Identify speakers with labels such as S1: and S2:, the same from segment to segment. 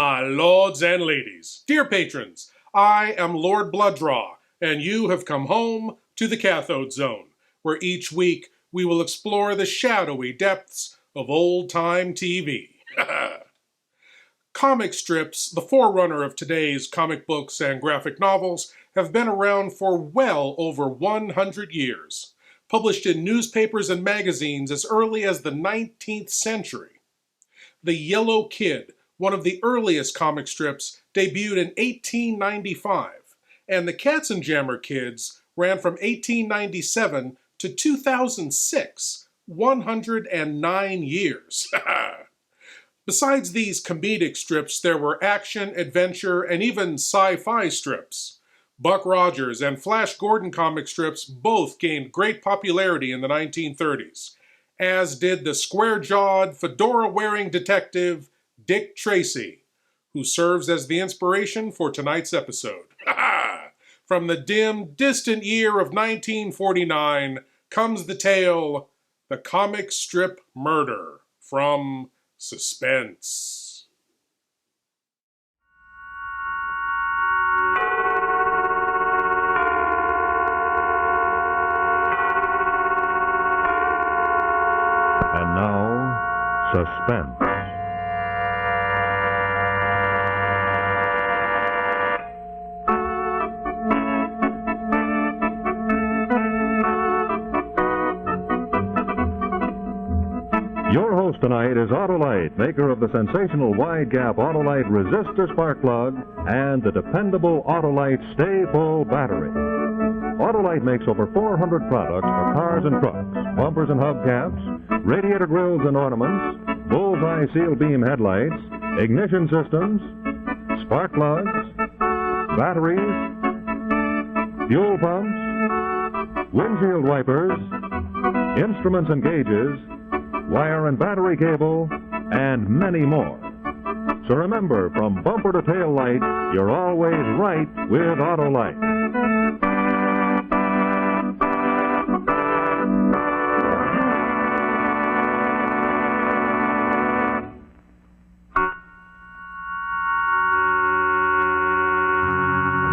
S1: My lords and ladies, dear patrons, I am Lord Blood-Rah, and you have come home to the Cathode Zone, where each week we will explore the shadowy depths of old-time TV. Comic strips, the forerunner of today's comic books and graphic novels, have been around for well over 100 years, published in newspapers and magazines as early as the 19th century. The Yellow Kid, one of the earliest comic strips, debuted in 1895, and the Katzenjammer Kids ran from 1897 to 2006, 109 years. Besides these comedic strips, there were action, adventure, and even sci-fi strips. Buck Rogers and Flash Gordon comic strips both gained great popularity in the 1930s, as did the square-jawed, fedora-wearing detective Dick Tracy, who serves as the inspiration for tonight's episode. From the dim, distant year of 1949 comes the tale, The Comic Strip Murder, from Suspense.
S2: And now, Suspense. Your host tonight is Autolite, maker of the sensational wide-gap Autolite resistor spark plug and the dependable Autolite stay-full battery. Autolite makes over 400 products for cars and trucks, bumpers and hubcaps, radiator grills and ornaments, bullseye seal beam headlights, ignition systems, spark plugs, batteries, fuel pumps, windshield wipers, instruments and gauges, wire and battery cable, and many more. So remember, from bumper to tail light, you're always right with Autolite.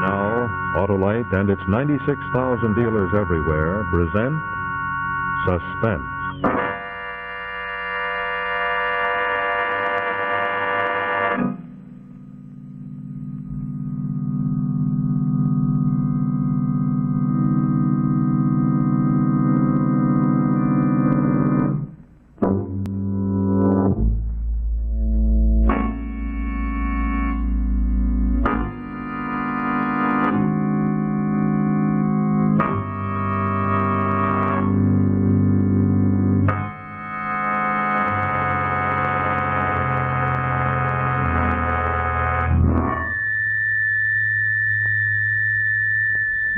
S2: Now, Autolite and its 96,000 dealers everywhere present Suspense.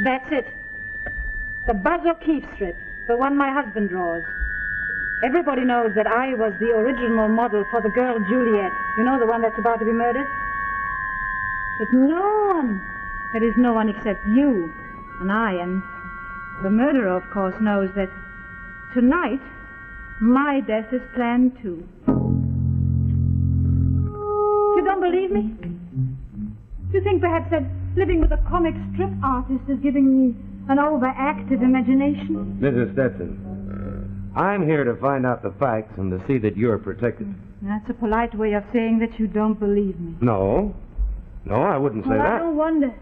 S3: That's it. The Buzz O'Keefe strip, the one my husband draws. Everybody knows that I was the original model for the girl Juliet. You know, the one that's about to be murdered? But no one, there is no one except you and I, and the murderer, of course, knows that tonight my death is planned too. You don't believe me? Do you think perhaps that living with a comic strip artist is giving me an overactive imagination?
S4: Mrs. Stetson, I'm here to find out the facts and to see that you're protected.
S3: That's a polite way of saying that you don't believe me.
S4: No, I wouldn't say
S3: Well,
S4: that.
S3: I don't wonder.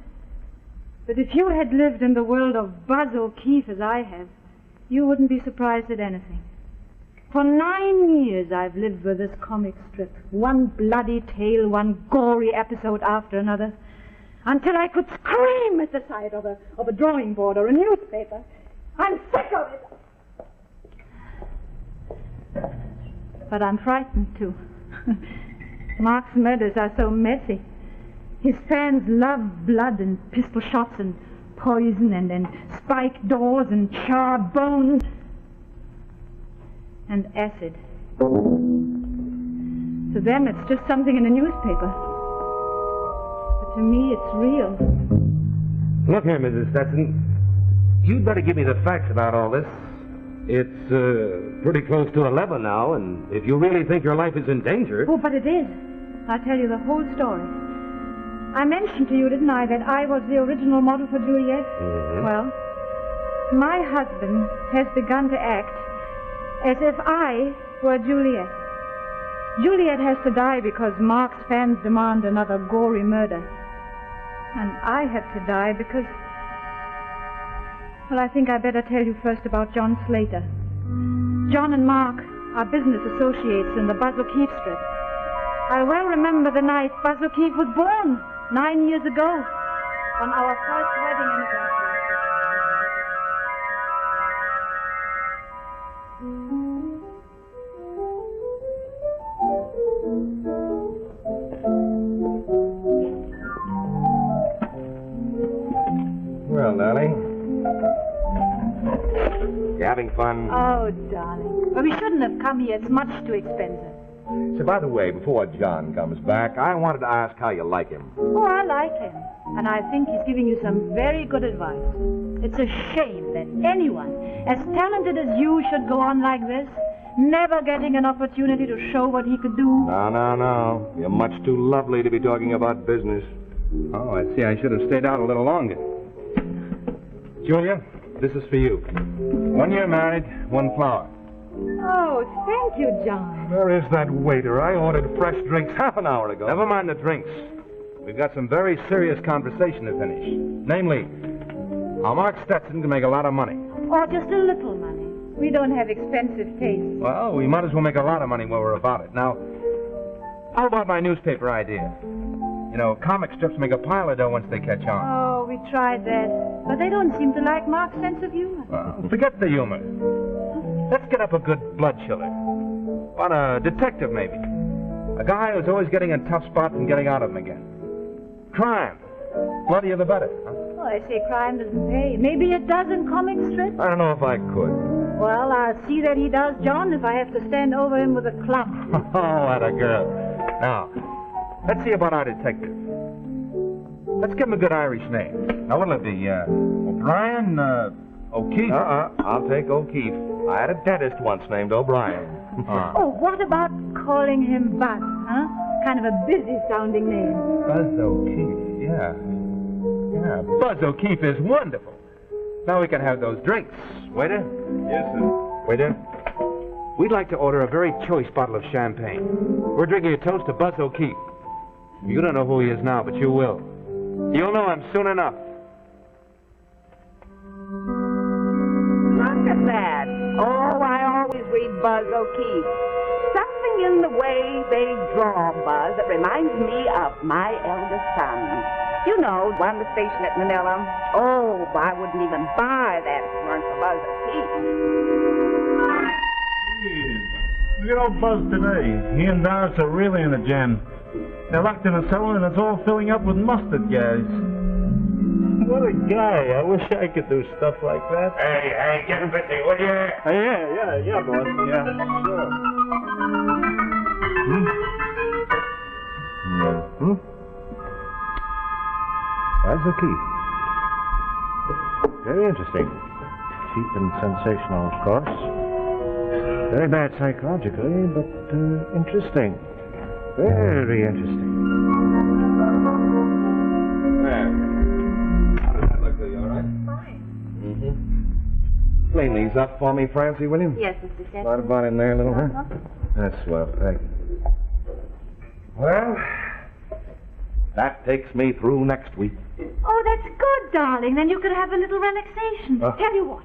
S3: But if you had lived in the world of Buzz O'Keefe as I have, you wouldn't be surprised at anything. For 9 years I've lived with this comic strip, one bloody tale, one gory episode after another, until I could scream at the sight of a drawing board or a newspaper. I'm sick of it. But I'm frightened, too. Mark's murders are so messy. His fans love blood and pistol shots and poison and spiked doors and charred bones and acid. To them, it's just something in a newspaper. But to me, it's real.
S4: Look here, Mrs. Stetson, you'd better give me the facts about all this. It's pretty close to 11 now, and if you really think your life is in danger...
S3: Oh, but it is. I'll tell you the whole story. I mentioned to you, didn't I, that I was the original model for Juliet?
S4: Mm-hmm.
S3: Well, my husband has begun to act as if I were Juliet. Juliet has to die because Mark's fans demand another gory murder. And I have to die because... Well, I think I better tell you first about John Slater. John and Mark are business associates in the Buzz O'Keefe strip. I well remember the night Buzz O'Keefe was born 9 years ago on our first wedding anniversary.
S4: Well, darling. You having fun?
S3: Oh, darling. Well, we shouldn't have come here. It's much too expensive.
S4: So, by the way, before John comes back, I wanted to ask how you like him.
S3: Oh, I like him. And I think he's giving you some very good advice. It's a shame that anyone as talented as you should go on like this, never getting an opportunity to show what he could do.
S4: No. You're much too lovely to be talking about business.
S5: Oh, I see. I should have stayed out a little longer. Julia, this is for you. 1 year married, 1 flower.
S3: Oh, thank you, John.
S5: Where is that waiter? I ordered fresh drinks half an hour ago. Never mind the drinks. We've got some very serious conversation to finish. Namely, how Mark Stetson can make a lot of money.
S3: Or just a little money. We don't have expensive tastes.
S5: Well, we might as well make a lot of money while we're about it. Now, how about my newspaper idea? You know, comic strips make a pile of dough once they catch on.
S3: Oh, we tried that. But they don't seem to like Mark's sense of humor.
S5: Well, forget the humor. Let's get up a good blood chiller. On a detective, maybe. A guy who's always getting in tough spots and getting out of them again. Crime. Bloodier the better. Huh?
S3: Oh, I say crime doesn't pay. Maybe it does in comic strips.
S5: I don't know if I could.
S3: Well, I'll see that he does, John, if I have to stand over him with a club.
S5: Oh, what a girl. Now, let's see about our detective. Let's give him a good Irish name. Now, what'll it be? O'Brien? O'Keefe?
S4: I'll take O'Keefe. I had a dentist once named O'Brien.
S3: Oh, what about calling him Buzz, huh? Kind of a busy-sounding name.
S5: Buzz O'Keefe, yeah. Yeah, Buzz O'Keefe is wonderful. Now we can have those drinks. Waiter?
S4: Yes, sir.
S5: Waiter, we'd like to order a very choice bottle of champagne. We're drinking a toast to Buzz O'Keefe. You don't know who he is now, but you will. You'll know him soon enough.
S6: Look at that. Oh, I always read Buzz O'Keefe. Something in the way they draw Buzz that reminds me of my eldest son. You know, one was stationed at Manila. Oh, I wouldn't even buy that if it weren't for Buzz O'Keefe.
S7: Look at old Buzz today. He and Doris are really in a jam. They're locked in a cellar and it's all filling up with mustard gas. What a guy. I wish I could do stuff like that.
S4: Hey, get busy, will you?
S7: Yeah, boss. Yeah, sure.
S2: Buzz O'Keefe. Very interesting. Cheap and sensational, of course. Very bad psychologically, but interesting. Very interesting.
S4: How does that look to you, all right?
S6: Fine.
S4: Mm-hmm. Clean these up for me, Francie, will you?
S6: Yes, Mr. Stetson.
S4: Right about in there, little, huh? That's swell, thank you. Well, that takes me through next week.
S3: Oh, that's good, darling. Then you could have a little relaxation. Tell you what.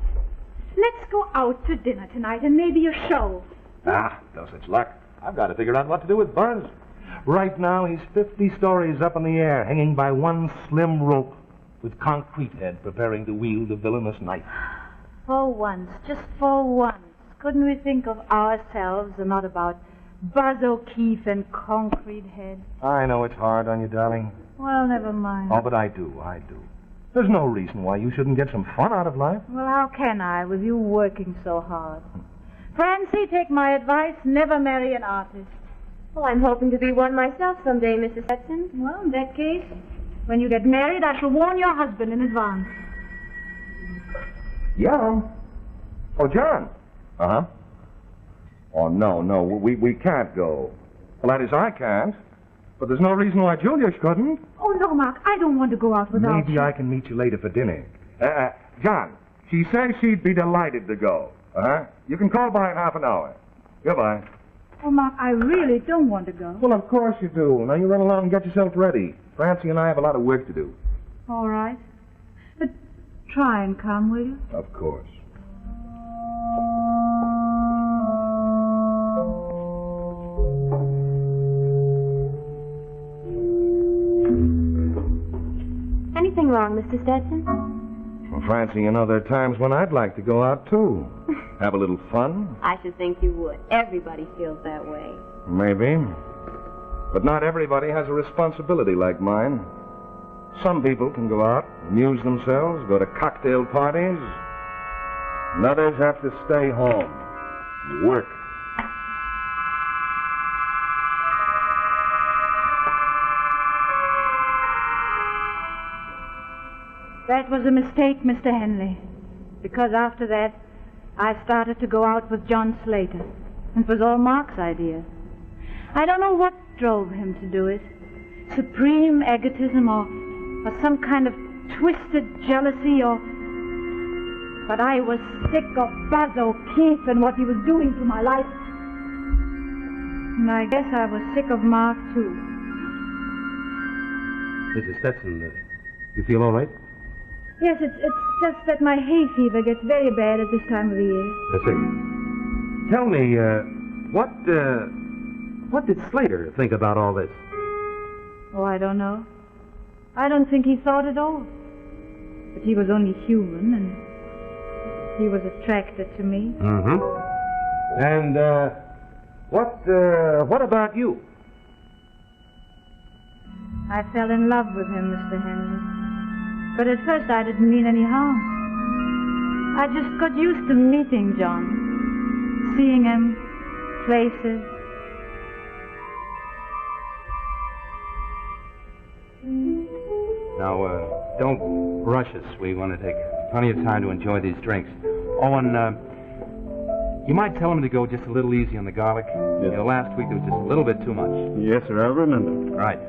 S3: Let's go out to dinner tonight and maybe a show.
S4: No such luck. I've got to figure out what to do with Buzz. Right now, he's 50 stories up in the air, hanging by one slim rope, with Concrete Head preparing to wield a villainous knife.
S3: For once, just for once, couldn't we think of ourselves and not about Buzz O'Keefe and Concrete Head?
S4: I know it's hard on you, darling.
S3: Well, never mind.
S4: Oh, but I do. There's no reason why you shouldn't get some fun out of life.
S3: Well, how can I, with you working so hard? Francie, take my advice, never marry an artist.
S8: Oh, I'm hoping to be one myself someday, Mrs. Stetson.
S3: Well, in that case, when you get married, I shall warn your husband in advance.
S4: Yeah. Oh, John. Uh-huh. Oh, no, we can't go. Well, that is, I can't. But there's no reason why Julia couldn't.
S3: Oh, no, Mark, I don't want to go out without
S4: Maybe
S3: you.
S4: I can meet you later for dinner. John, she says she'd be delighted to go. You can call by in half an hour. Goodbye.
S3: Oh, Mark, I really don't want to go.
S4: Well, of course you do. Now you run along and get yourself ready. Francie and I have a lot of work to do.
S3: All right. But try and come, will you?
S4: Of course.
S8: Anything wrong, Mr. Stetson?
S4: Well, Francie, you know, there are times when I'd like to go out, too. Have a little fun.
S8: I should think you would. Everybody feels that way.
S4: Maybe. But not everybody has a responsibility like mine. Some people can go out, amuse themselves, go to cocktail parties. And others have to stay home and work.
S3: That was a mistake, Mr. Henley. Because after that, I started to go out with John Slater. It was all Mark's idea. I don't know what drove him to do it. Supreme egotism or some kind of twisted jealousy or... But I was sick of Buzz O'Keefe and what he was doing to my life. And I guess I was sick of Mark, too.
S5: Mrs. Stetson, you feel all right?
S3: Yes, it's just that my hay fever gets very bad at this time of the year.
S5: I see. Tell me, what did Slater think about all this?
S3: Oh, I don't know. I don't think he thought at all. But he was only human, and he was attracted to me.
S5: Mm-hmm. And, what about you?
S3: I fell in love with him, Mr. Henley. But at first I didn't mean any harm. I just got used to meeting John, seeing him, places.
S5: Now, don't rush us. We want to take plenty of time to enjoy these drinks. Oh, and you might tell him to go just a little easy on the garlic.
S7: Yes.
S5: You know, last week there was just a little bit too much.
S7: Yes, sir, I'll remember.
S5: Right.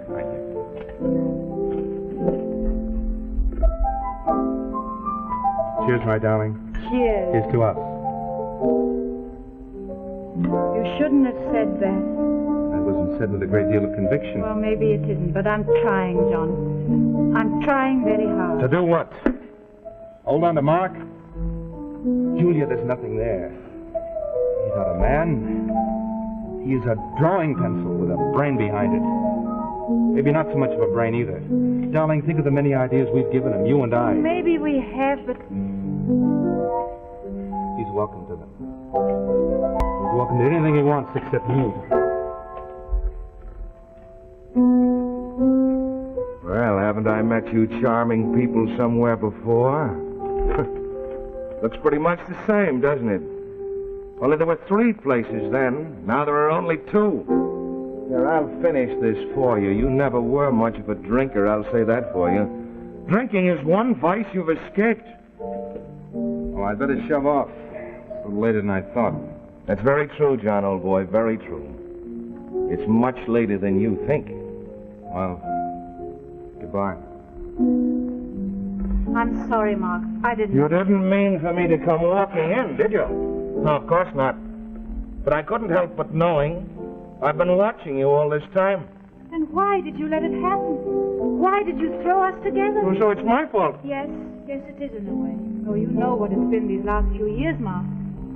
S5: Cheers, my darling.
S3: Cheers.
S5: Here's to us.
S3: You shouldn't have said that.
S5: That wasn't said with a great deal of conviction.
S3: Well, maybe it isn't, but I'm trying, John. I'm trying very hard.
S5: To do what? Hold on to Mark? Julia, there's nothing there. He's not a man. He is a drawing pencil with a brain behind it. Maybe not so much of a brain either. Darling, think of the many ideas we've given him, you and I.
S3: Maybe we have, but...
S5: He's welcome to them. He's welcome to anything he wants except me.
S4: Well, haven't I met you charming people somewhere before? Looks pretty much the same, doesn't it? Only there were 3 places then. Now there are only 2. Here, I'll finish this for you. You never were much of a drinker, I'll say that for you. Drinking is one vice you've escaped.
S5: Oh, I'd better shove off. It's a little later than I thought.
S4: That's very true, John, old boy, very true. It's much later than you think.
S5: Well, goodbye.
S3: I'm sorry, Mark. I didn't...
S4: You didn't mean for me to come walking in, did you? No, of course not. But I couldn't help but knowing. I've been watching you all this time.
S3: Then why did you let it happen? Why did you throw us together?
S4: Oh, so it's my fault.
S3: Yes, it is in a way. Oh, you know what it's been these last few years, Mark.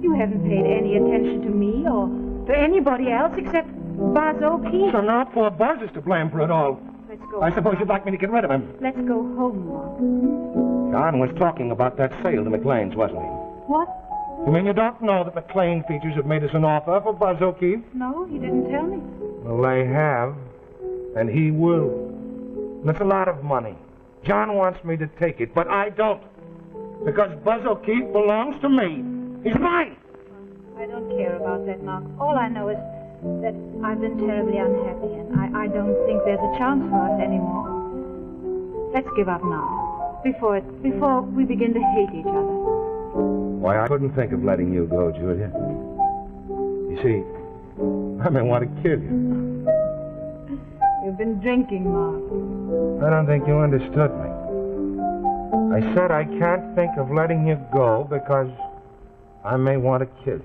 S3: You haven't paid any attention to me or to anybody else except Buzz O'Keefe.
S4: So now poor Buzz is to blame for it all.
S3: Let's go.
S4: I suppose you'd like me to get rid of him.
S3: Let's go home, Mark.
S4: John was talking about that sale to McLean's, wasn't he?
S3: What?
S4: You mean you don't know that McLean Features have made us an offer for Buzz O'Keefe?
S3: No, he didn't tell me.
S4: Well, they have. And he will. And it's a lot of money. John wants me to take it, but I don't. Because Buzz O'Keefe belongs to me. He's mine.
S3: I don't care about that, Mark. All I know is that I've been terribly unhappy, and I don't think there's a chance for us anymore. Let's give up now, before we begin to hate each other.
S4: Why, I couldn't think of letting you go, Julia. You see, I may want to kill you.
S3: You You've been drinking, Mark.
S4: I don't think you understood me. I said I can't think of letting you go because I may want to kill you.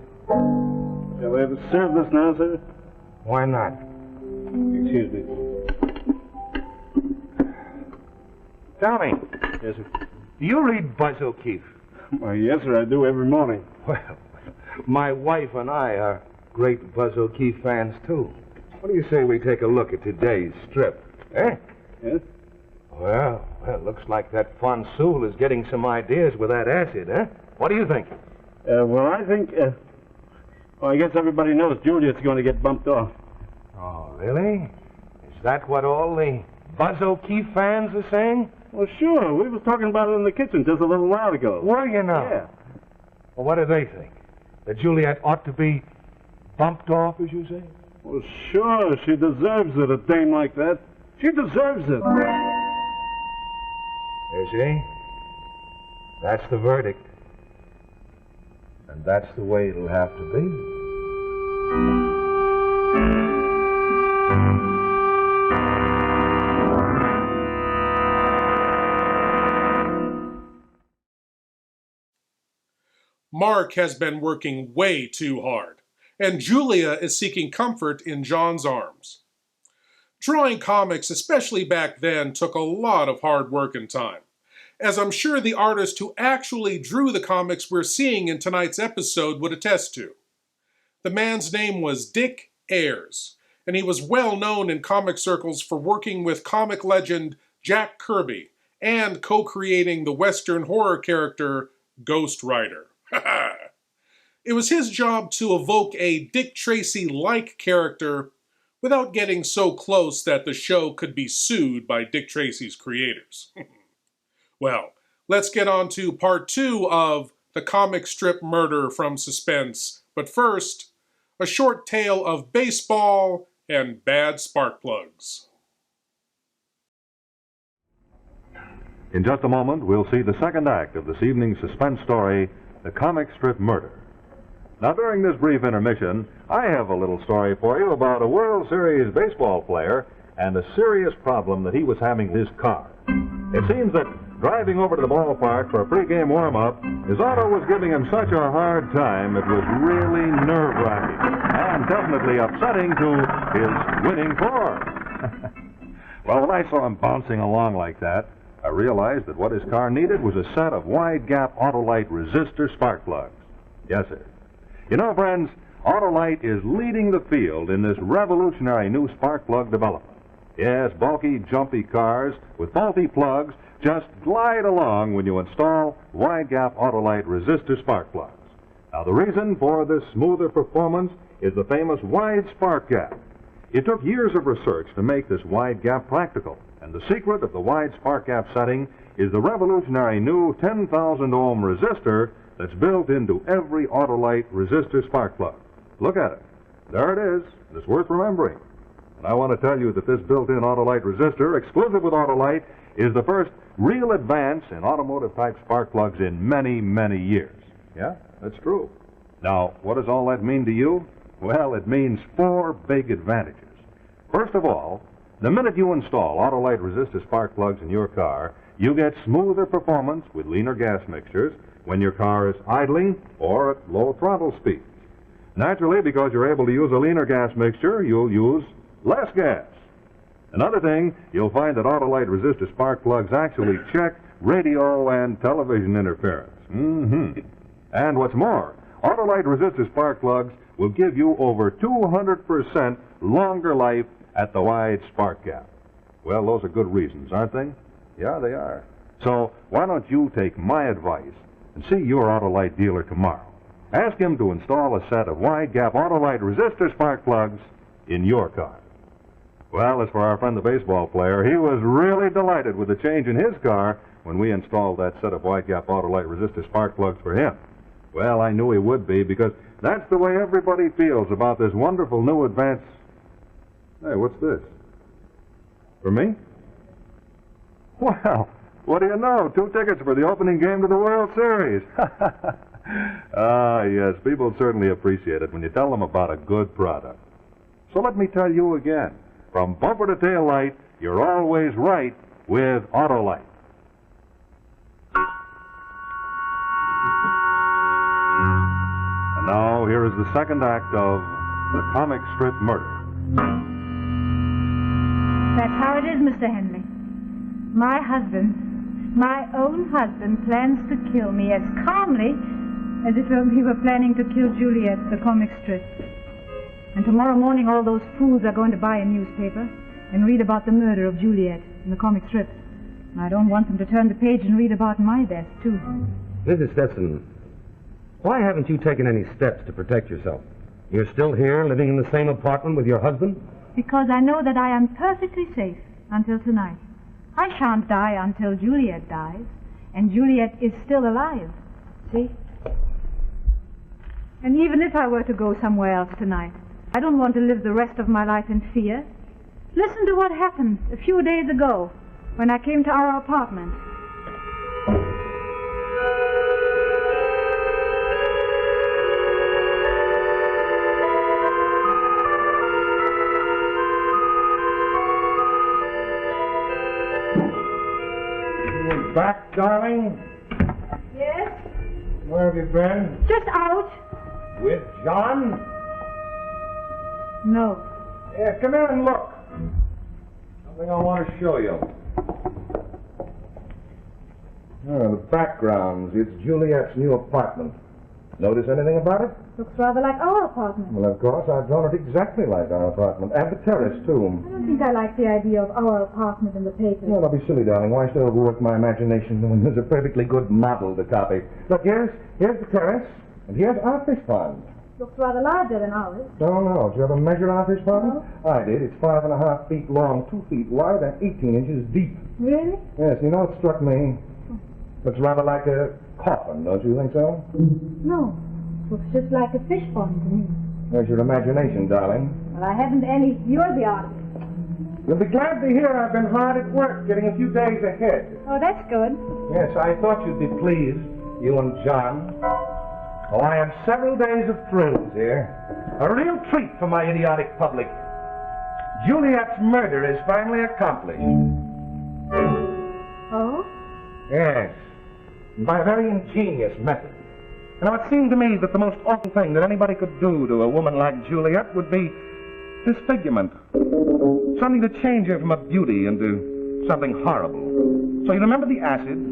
S7: Shall we have to serve this now, sir?
S4: Why not?
S7: Excuse me.
S4: Tell me,
S7: Yes, sir.
S4: do you read Buzz O'Keefe?
S7: Why, yes, sir, I do every morning.
S4: Well, my wife and I are great Buzz O'Keefe fans, too. What do you say we take a look at today's strip? Eh?
S7: Yes?
S4: Well, looks like that Fonsoul is getting some ideas with that acid, eh? What do you think?
S7: Well, I think, well, I guess everybody knows Juliet's going to get bumped off.
S4: Oh, really? Is that what all the Buzz O'Keefe fans are saying?
S7: Well, sure. We was talking about it in the kitchen just a little while ago.
S4: Were you now?
S7: Yeah.
S4: Well, what do they think? That Juliet ought to be bumped off, as you say?
S7: Well, sure. She deserves it, a dame like that. She deserves it.
S4: You see? That's the verdict. And that's the way it'll have to be.
S1: Mark has been working way too hard, and Julia is seeking comfort in John's arms. Drawing comics, especially back then, took a lot of hard work and time, as I'm sure the artist who actually drew the comics we're seeing in tonight's episode would attest to. The man's name was Dick Ayers, and he was well known in comic circles for working with comic legend Jack Kirby and co-creating the Western horror character Ghost Rider. It was his job to evoke a Dick Tracy-like character without getting so close that the show could be sued by Dick Tracy's creators. Well, let's get on to part 2 of the comic strip murder from Suspense. But first, a short tale of baseball and bad spark plugs.
S2: In just a moment, we'll see the second act of this evening's suspense story, The Comic Strip Murder. Now, during this brief intermission, I have a little story for you about a World Series baseball player and a serious problem that he was having with his car. It seems that driving over to the ballpark for a pregame warm-up, his auto was giving him such a hard time it was really nerve-wracking and definitely upsetting to his winning form. Well, when I saw him bouncing along like that, I realized that what his car needed was a set of wide-gap Autolite resistor spark plugs. Yes, sir. You know, friends, Autolite is leading the field in this revolutionary new spark plug development. Yes, bulky, jumpy cars with faulty plugs just glide along when you install wide-gap Autolite resistor spark plugs. Now, the reason for this smoother performance is the famous wide spark gap. It took years of research to make this wide gap practical, and the secret of the wide spark gap setting is the revolutionary new 10,000 ohm resistor that's built into every Autolite resistor spark plug. Look at it. There it is. It's worth remembering. And I want to tell you that this built-in Autolite resistor, exclusive with Autolite, is the first real advance in automotive-type spark plugs in many, many years. Yeah, that's true. Now, what does all that mean to you? Well, it means 4 big advantages. First of all, the minute you install Autolite resistor spark plugs in your car, you get smoother performance with leaner gas mixtures when your car is idling or at low throttle speeds. Naturally, because you're able to use a leaner gas mixture, you'll use less gas. Another thing, you'll find that Autolite resistor spark plugs actually check radio and television interference. And what's more, Autolite resistor spark plugs will give you over 200% longer life at the wide spark gap. Well, those are good reasons, aren't they? Yeah, they are. So why don't you take my advice and see your Autolite dealer tomorrow? Ask him to install a set of wide-gap Autolite resistor spark plugs in your car. Well, as for our friend the baseball player, he was really delighted with the change in his car when we installed that set of wide-gap Autolite resistor spark plugs for him. Well, I knew he would be, because that's the way everybody feels about this wonderful new advance. Hey, what's this? For me? Well, what do you know? 2 tickets for the opening game to the World Series. Ah, yes, people certainly appreciate it when you tell them about a good product. So let me tell you again. From bumper to tail light, you're always right with Autolite. And now, here is the second act of The Comic Strip Murder.
S3: That's how it is, Mr. Henley. My husband, my own husband, plans to kill me as calmly as if he were planning to kill Juliet, the comic strip. And tomorrow morning all those fools are going to buy a newspaper and read about the murder of Juliet in the comic strip. And I don't want them to turn the page and read about my death, too.
S5: Mrs. Stetson, why haven't you taken any steps to protect yourself? You're still here, living in the same apartment with your husband?
S3: Because I know that I am perfectly safe until tonight. I shan't die until Juliet dies, and Juliet is still alive. See? And even if I were to go somewhere else tonight, I don't want to live the rest of my life in fear. Listen to what happened a few days ago when I came to our apartment.
S4: Back, darling?
S3: Yes?
S4: Where have you been?
S3: Just out.
S4: With John?
S3: No.
S4: Yeah, come here and look. Something I want to show you. Oh, the backgrounds. It's Juliet's new apartment. Notice anything about it?
S3: Looks rather like our apartment.
S4: Well, of course, I've drawn it exactly like our apartment. And the terrace, too.
S3: I don't think I like the idea of our apartment in the paper.
S4: No, don't be silly, darling. Why should I overwork my imagination when there's a perfectly good model to copy? Look, here's the terrace, and here's our fish pond.
S3: Looks rather larger than ours.
S4: No. Did you ever measure our fish pond?
S3: No.
S4: I did. It's 5.5 feet long, 2 feet wide, and 18 inches deep.
S3: Really?
S4: Yes, you know, it struck me. Looks rather like a coffin, don't you think so?
S3: No. Looks just like a fish pond to me.
S4: There's your imagination, darling.
S3: Well, I haven't any. You're the artist.
S4: You'll be glad to hear I've been hard at work, getting a few days ahead.
S3: Oh, that's good.
S4: Yes, I thought you'd be pleased, you and John. Oh, I have several days of thrills here. A real treat for my idiotic public. Juliet's murder is finally accomplished.
S3: Oh?
S4: Yes, by a very ingenious method. Now, it seemed to me that the most awful thing that anybody could do to a woman like Juliet would be disfigurement. Something to change her from a beauty into something horrible. So you remember the acid?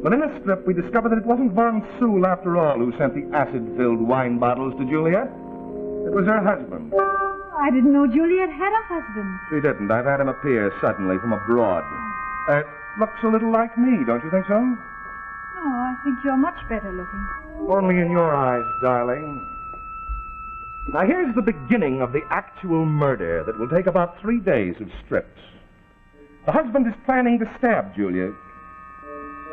S4: Well, in a strip, we discovered that it wasn't Von Sewell, after all, who sent the acid-filled wine bottles to Juliet. It was her husband.
S3: I didn't know Juliet had a husband.
S4: She didn't. I've had him appear suddenly from abroad. Looks a little like me, don't you think so?
S3: No, I think you're much better looking.
S4: Only in your eyes, darling. Now, here's the beginning of the actual murder that will take about 3 days of strips. The husband is planning to stab Juliet,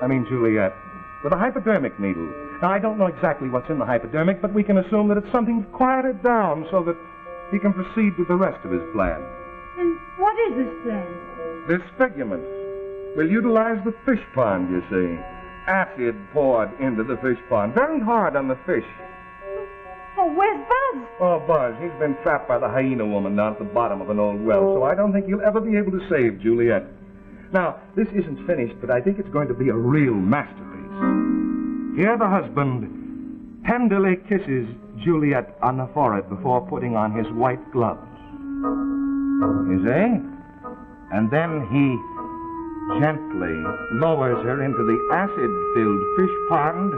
S4: with a hypodermic needle. Now, I don't know exactly what's in the hypodermic, but we can assume that it's something to quiet it down so that he can proceed with the rest of his plan.
S3: And what is this plan?
S4: Disfigurement. We'll utilize the fish pond, you see. Acid poured into the fish pond. Very hard on the fish.
S3: Oh, where's Buzz?
S4: Oh, Buzz, he's been trapped by the hyena woman down at the bottom of an old well, so I don't think he'll ever be able to save Juliet. Now, this isn't finished, but I think it's going to be a real masterpiece. Here the husband tenderly kisses Juliet on the forehead before putting on his white gloves. You see? And then he gently lowers her into the acid-filled fish pond,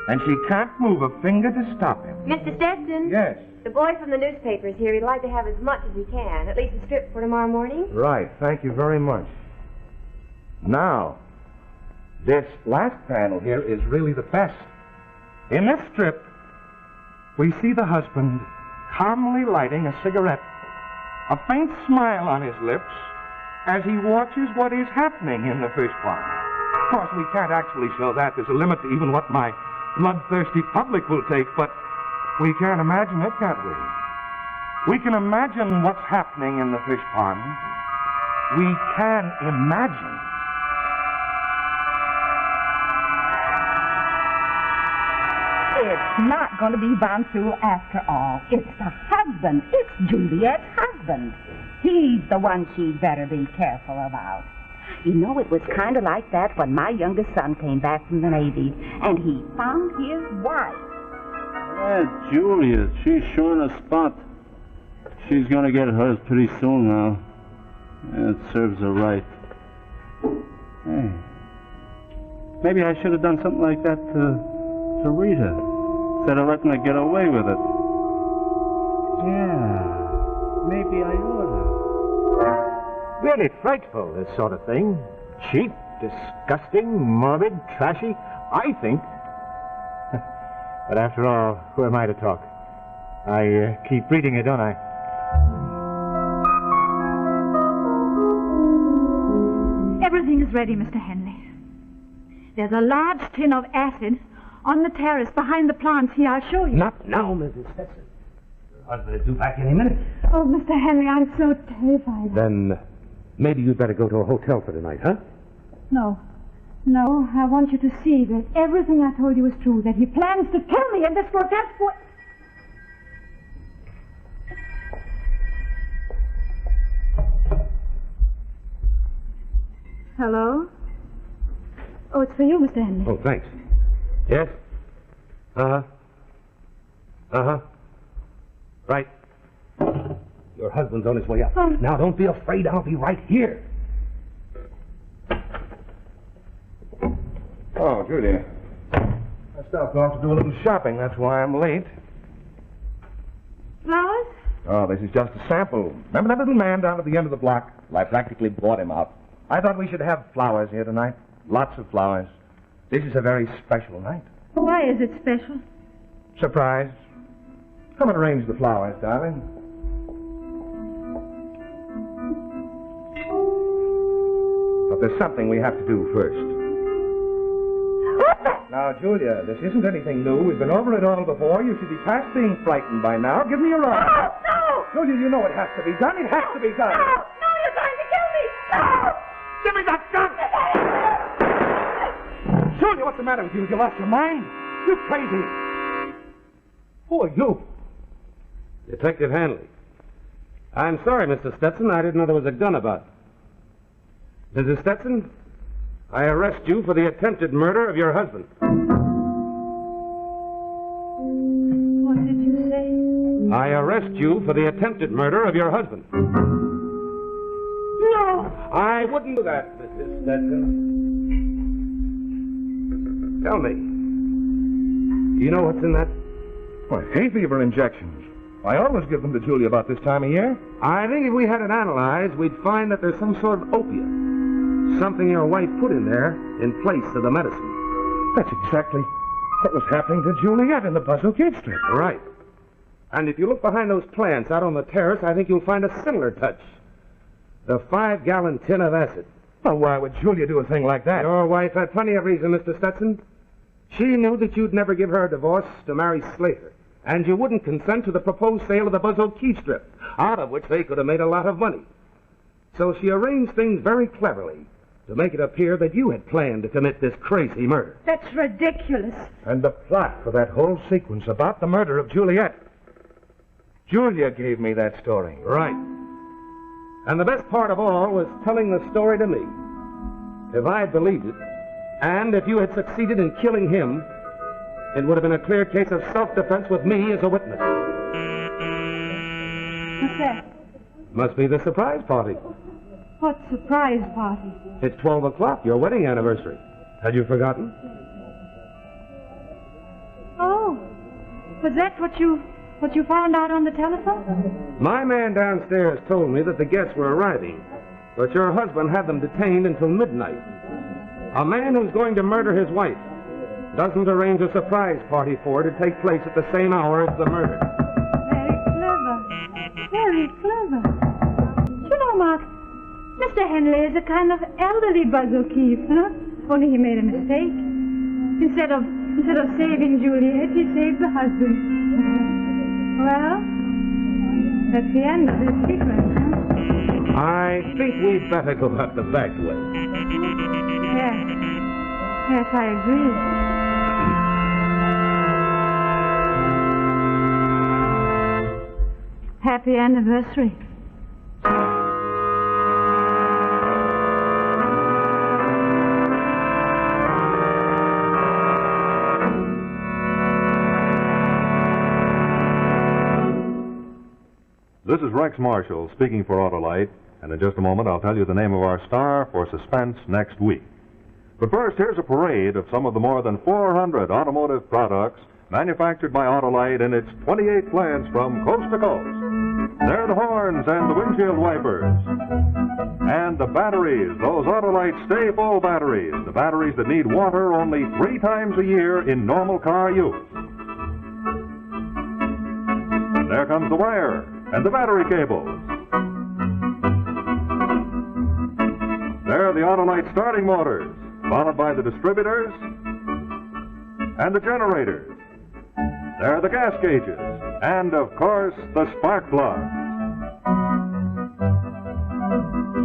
S4: and she can't move a finger to stop him.
S8: Mr. Stetson?
S4: Yes.
S8: The boy from the newspapers here, he'd like to have as much as he can, at least a strip for tomorrow morning.
S4: Right. Thank you very much. Now, this last panel here is really the best. In this strip, we see the husband calmly lighting a cigarette, a faint smile on his lips, as he watches what is happening in the fish pond. Of course, we can't actually show that. There's a limit to even what my bloodthirsty public will take, but we can imagine it, can't we? We can imagine what's happening in the fish pond. We can imagine.
S6: It's not going to be Von Sewell after all. It's the husband. It's Juliet's husband. husband. He's the one she'd better be careful about. You know, it was kind of like that when my youngest son came back from the Navy, and he found his wife.
S7: Yeah, Julia, she's sure in a spot. She's gonna get hers pretty soon now. It serves her right. Hey, maybe I should have done something like that to Rita, instead of letting her get away with it. Yeah, maybe I ought to.
S4: Really frightful, this sort of thing. Cheap, disgusting, morbid, trashy, I think. But after all, who am I to talk? I keep reading it, don't I?
S3: Everything is ready, Mr. Henley. There's a large tin of acid on the terrace behind the plants here. I'll show you.
S4: Not now, Mrs. Stetson. Your husband is due back any minute.
S3: Oh, Mr. Henley, I'm so terrified.
S4: Then maybe you'd better go to a hotel for tonight, huh?
S3: No. No, I want you to see that everything I told you is true, that he plans to kill me, and this will just what... Hello? Oh, it's for you, Mr. Henley.
S4: Oh, thanks. Yes? Uh-huh. Uh-huh. Right. Your husband's on his way up. Now, don't be afraid. I'll be right here. Oh, Julia. I stopped off to do a little shopping. That's why I'm late.
S3: Flowers?
S4: Oh, this is just a sample. Remember that little man down at the end of the block? Well, I practically bought him out. I thought we should have flowers here tonight. Lots of flowers. This is a very special night.
S3: Why is it special?
S4: Surprise. Come and arrange the flowers, darling. But there's something we have to do first. Now, Julia, this isn't anything new. We've been over it all before. You should be past being frightened by now. Give me your arm.
S6: No!
S4: Julia, you know it has to be done. It has to be done.
S6: No! No, you're trying to kill me! No!
S4: Give me that gun! Julia, what's the matter with you? You lost your mind? You're crazy. Who are you?
S9: Detective Hanley. I'm sorry, Mr. Stetson. I didn't know there was a gun about. Mrs. Stetson, I arrest you for the attempted murder of your husband.
S3: What did you say?
S9: I arrest you for the attempted murder of your husband.
S3: No!
S9: I wouldn't do that, Mrs. Stetson. Tell me, you know what's in that?
S4: Why, hay fever injections. I always give them to Julia about this time of year.
S9: I think if we had it analyzed, we'd find that there's some sort of opiate. Something your wife put in there in place of the medicine.
S4: That's exactly what was happening to Juliet in the Buzzell Gate Strip.
S9: Right. And if you look behind those plants out on the terrace, I think you'll find a similar touch. The 5-gallon tin of acid.
S4: Well, why would Julia do a thing like that?
S9: Your wife had plenty of reason, Mr. Stetson. She knew that you'd never give her a divorce to marry Slater, and you wouldn't consent to the proposed sale of the Buzzell Key Strip, out of which they could have made a lot of money. So she arranged things very cleverly to make it appear that you had planned to commit this crazy murder.
S3: That's ridiculous.
S4: And the plot for that whole sequence about the murder of Juliet. Julia gave me that story.
S9: Right. And the best part of all was telling the story to me. If I had believed it, and if you had succeeded in killing him, it would have been a clear case of self-defense with me as a witness.
S3: What's that?
S9: Must be the surprise party.
S3: What surprise party?
S9: It's 12 o'clock, your wedding anniversary. Had you forgotten?
S3: Oh, was that what you found out on the telephone?
S9: My man downstairs told me that the guests were arriving, but your husband had them detained until midnight. A man who's going to murder his wife doesn't arrange a surprise party for her to take place at the same hour as the murder.
S3: Very clever. Very clever. You know, Mark, Mr. Henley is a kind of elderly Buzz O'Keefe, huh? Only he made a mistake. Instead of saving Juliet, he saved the husband. Well, that's the end of this sequence, huh?
S9: I think we'd better go out the back way.
S3: Yes, I agree. Happy anniversary.
S2: is Rex Marshall speaking for Autolite, and in just a moment I'll tell you the name of our star for Suspense next week. But first, here's a parade of some of the more than 400 automotive products manufactured by Autolite in its 28 plants from coast to coast. They're the horns and the windshield wipers. And the batteries, those Autolite Stay Full batteries, the batteries that need water only 3 times a year in normal car use. There comes the wire and the battery cables. There are the Autolite starting motors, followed by the distributors and the generators. There are the gas gauges, and of course, the spark plugs.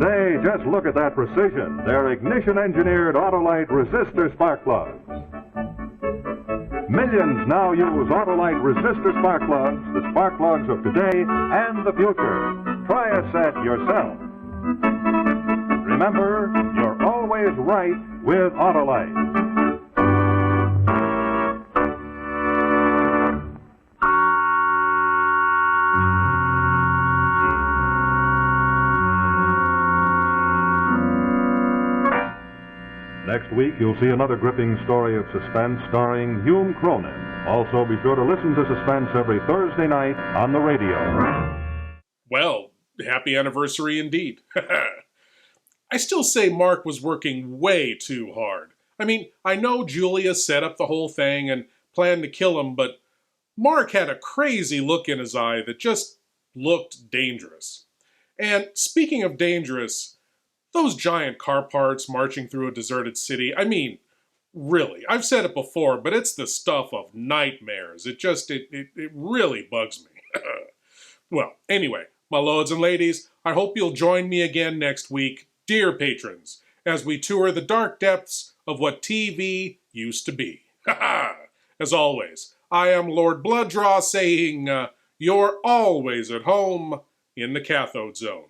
S2: Say, just look at that precision. They're ignition-engineered Autolite resistor spark plugs. Millions now use Autolite resistor spark plugs, the spark plugs of today and the future. Try a set yourself. Remember, you're always right with Autolite. Next week, you'll see another gripping story of suspense starring Hume Cronin. Also, be sure to listen to Suspense every Thursday night on the radio.
S1: Well, happy anniversary indeed. I still say Mark was working way too hard. I mean, I know Julia set up the whole thing and planned to kill him, but Mark had a crazy look in his eye that just looked dangerous. And speaking of dangerous, those giant car parts marching through a deserted city, I mean, really, I've said it before, but it's the stuff of nightmares. It really bugs me. Well, anyway, my lords and ladies, I hope you'll join me again next week, dear patrons, as we tour the dark depths of what TV used to be. As always, I am Lord Blood-Rah saying, you're always at home in the Cathode Zone.